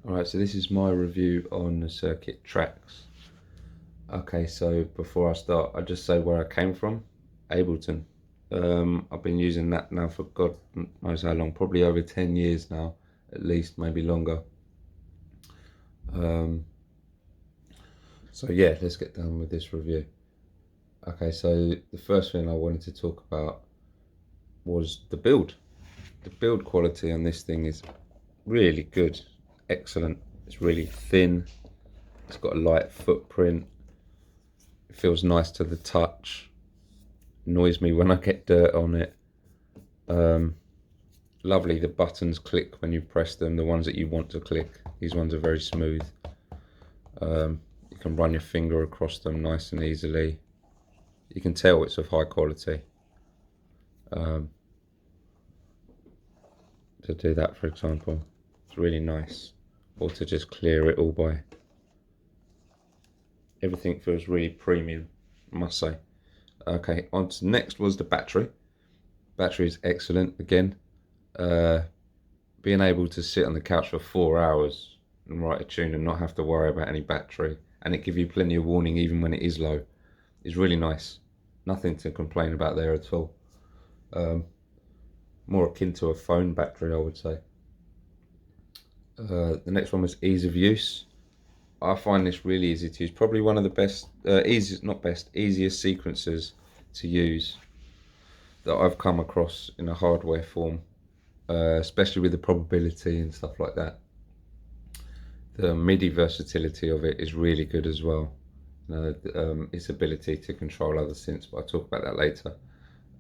Alright, so this is my review on the circuittracks. Okay, so before I start, I'll just say where I came from. Ableton. I've been using that now for God knows how long, probably over 10 years now, at least, maybe longer. So yeah, let's get done with this review. Okay, so the first thing I wanted to talk about was the build. The build quality on this thing is really good, excellent. It's really thin, it's got a light footprint, it feels nice to the touch, annoys me when I get dirt on it. Lovely, the buttons click when you press them, the ones that you want to click. These ones are very smooth. You can run your finger across them nice and easily. You can tell it's of high quality. To do that, for example, it's really nice. Or to just clear it all by. Everything feels really premium, I must say. Okay, on to next was the battery. Battery is excellent again. Being able to sit on the couch for 4 hours and write a tune and not have to worry about any battery, and it give you plenty of warning even when it is low, is really nice. Nothing to complain about there at all. More akin to a phone battery, I would say. The next one was ease of use. I find this really easy to use. Probably one of the best, easiest sequencers to use that I've come across in a hardware form, especially with the probability and stuff like that. The Midi versatility of it is really good as well. Its ability to control other synths, but I'll talk about that later.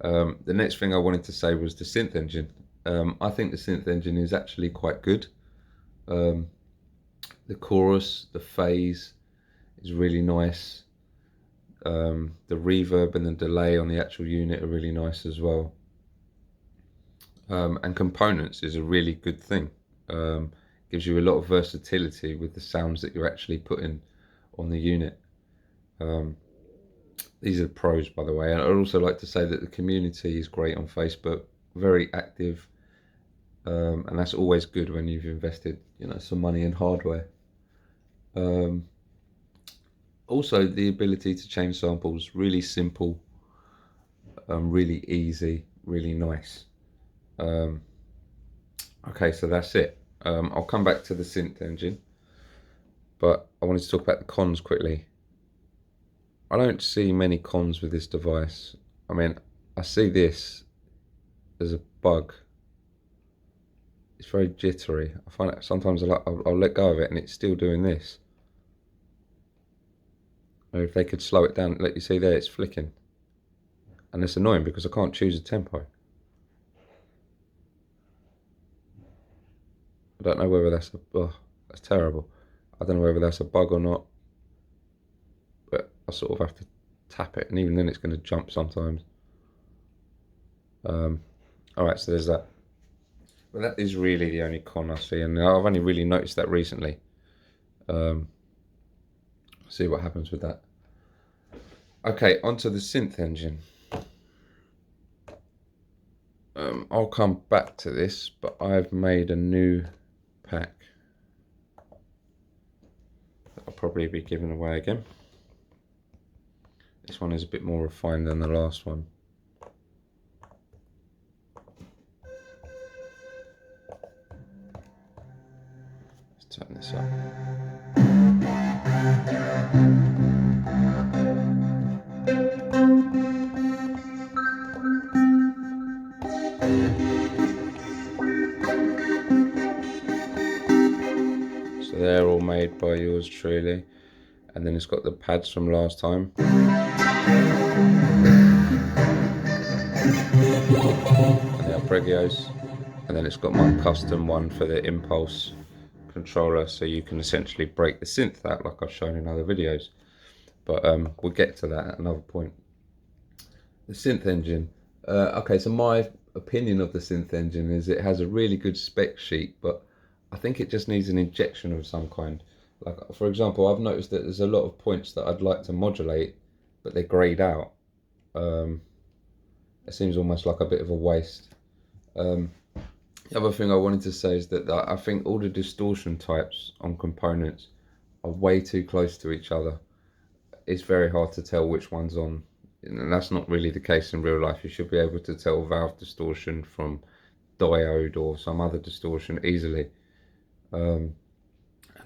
The next thing I wanted to say was the synth engine. I think the synth engine is actually quite good. The chorus, the phase is really nice. The reverb and the delay on the actual unit are really nice as well. And components is a really good thing. Gives you a lot of versatility with the sounds that you're actually putting on the unit. These are the pros, by the way. And I'd also like to say that the community is great on Facebook, very active, and that's always good when you've invested, some money in hardware. Also, the ability to change samples, really simple, really easy, really nice. Okay, so that's it. I'll come back to the synth engine, but I wanted to talk about the cons quickly. I don't see many cons with this device. I mean, I see this as a bug. It's very jittery. I find it sometimes I'll let go of it and it's still doing this. Or if they could slow it down, let you see there, it's flicking. And it's annoying because I can't choose a tempo. I don't know whether that's that's terrible. I don't know whether that's a bug or not. But I sort of have to tap it, and even then it's going to jump sometimes. Alright, so there's that. But that is really the only con I see, and I've only really noticed that recently. See what happens with that. Okay, onto the synth engine. I'll come back to this, but I've made a new pack that I'll probably be giving away again. This one is a bit more refined than the last one. Let's turn this up. So they're all made by yours truly. And then it's got the pads from last time. And the arpeggios. And then it's got my custom one for the impulse controller, so you can essentially break the synth out like I've shown in other videos. But we'll get to that at another point. The synth engine. Okay, so my opinion of the synth engine is it has a really good spec sheet, but I think it just needs an injection of some kind. Like, for example, I've noticed that there's a lot of points that I'd like to modulate, but they're grayed out. It seems almost like a bit of a waste. The other thing I wanted to say is that I think all the distortion types on components are way too close to each other. It's very hard to tell which one's on, and that's not really the case in real life. You should be able to tell valve distortion from diode or some other distortion easily. And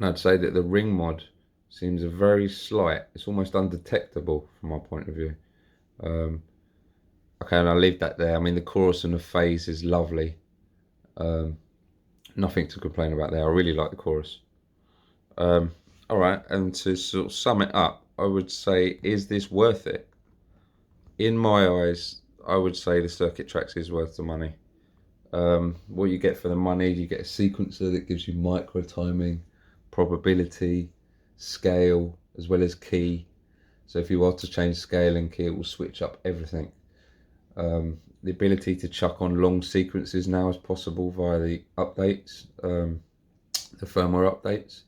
I'd say that the ring mod seems a very slight, it's almost undetectable from my point of view. Okay, and I'll leave that there. I mean, the chorus and the phase is lovely. Nothing to complain about there. I really like the chorus. All right, and to sort of sum it up, I would say, is this worth it? In my eyes, I would say the circuittracks is worth the money. What you get for the money, you get a sequencer that gives you micro timing, probability, scale, as well as key. So if you want to change scale and key, it will switch up everything. The ability to chuck on long sequences now is possible via the updates, the firmware updates.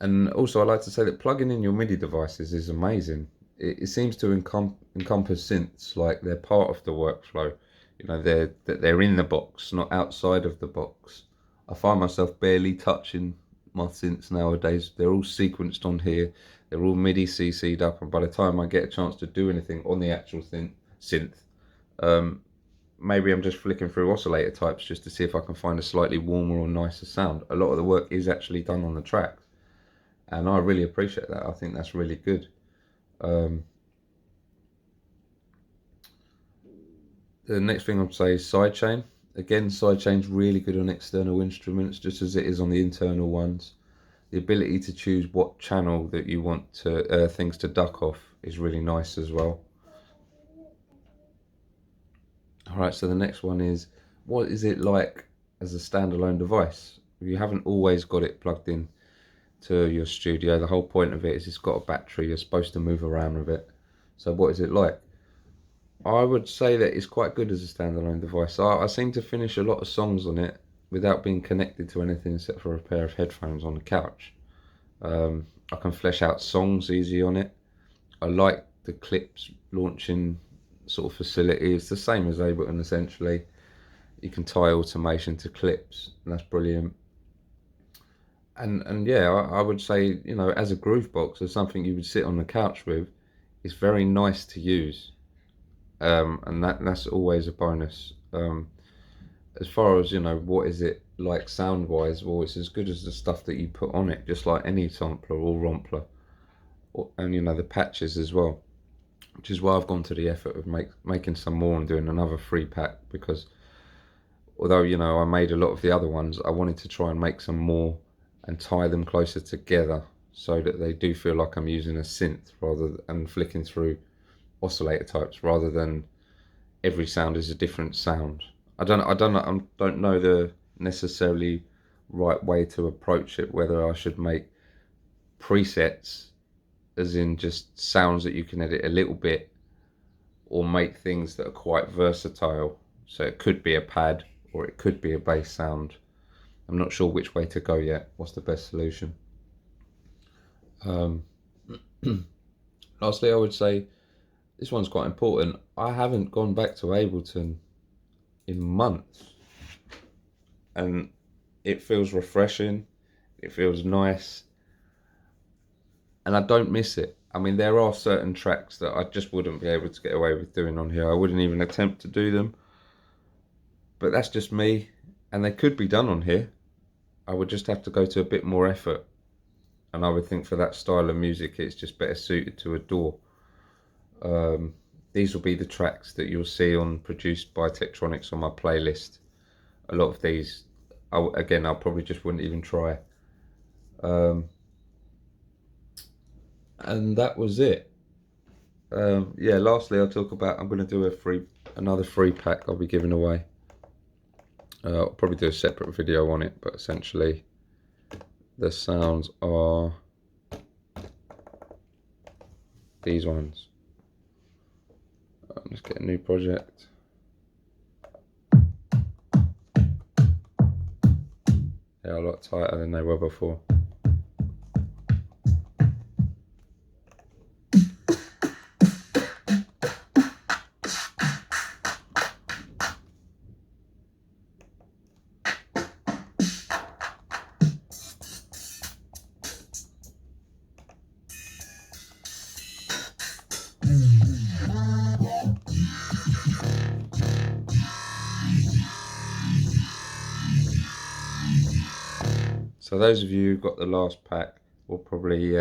And also, I like to say that plugging in your MIDI devices is amazing. It seems to encompass synths like they're part of the workflow. You know, they're in the box, not outside of the box. I find myself barely touching my synths nowadays. They're all sequenced on here. They're all MIDI CC'd up, and by the time I get a chance to do anything on the actual synth, maybe I'm just flicking through oscillator types just to see if I can find a slightly warmer or nicer sound. A lot of the work is actually done on the tracks, and I really appreciate that. I think that's really good. The next thing I'd say is sidechain. Again, sidechain's really good on external instruments, just as it is on the internal ones. The ability to choose what channel that you want to things to duck off is really nice as well. Alright, so the next one is, what is it like as a standalone device? You haven't always got it plugged in to your studio. The whole point of it is it's got a battery. You're supposed to move around with it. So what is it like? I would say that it's quite good as a standalone device. I seem to finish a lot of songs on it without being connected to anything except for a pair of headphones on the couch. I can flesh out songs easy on it. I like the clips launching sort of facility. It's the same as Ableton essentially. You can tie automation to clips, and that's brilliant. And yeah, I would say, you know, as a groovebox, as something you would sit on the couch with, it's very nice to use. And that's always a bonus. As far as, you know, what is it like sound wise, well, it's as good as the stuff that you put on it, just like any sampler or rompler, and you know, the patches as well, which is why I've gone to the effort of making some more and doing another 3-pack, because although, you know, I made a lot of the other ones, I wanted to try and make some more and tie them closer together so that they do feel like I'm using a synth and flicking through oscillator types rather than every sound is a different sound. I don't know the necessarily right way to approach it, whether I should make presets as in just sounds that you can edit a little bit, or make things that are quite versatile. So it could be a pad or it could be a bass sound. I'm not sure which way to go yet. What's the best solution? Lastly, I would say this one's quite important. I haven't gone back to Ableton in months, and it feels refreshing. It feels nice, and I don't miss it. I mean, there are certain tracks that I just wouldn't be able to get away with doing on here. I wouldn't even attempt to do them, but that's just me, and they could be done on here. I would just have to go to a bit more effort, and I would think for that style of music it's just better suited to a DAW. These will be the tracks that you'll see on Produced by Tektronix on my playlist. A lot of these, again, I probably just wouldn't even try. And that was it. Yeah, lastly, I'll talk about, I'm going to do another 3-pack I'll be giving away. I'll probably do a separate video on it, but essentially the sounds are these ones. Let's get a new project. They're a lot tighter than they were before. So those of you who got the last pack will probably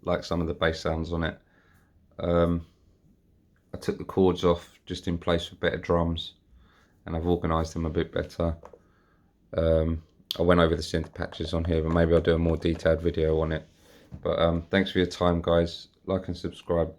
like some of the bass sounds on it. I took the chords off just in place for better drums, and I've organised them a bit better. I went over the synth patches on here, but maybe I'll do a more detailed video on it. But thanks for your time, guys. Like and subscribe.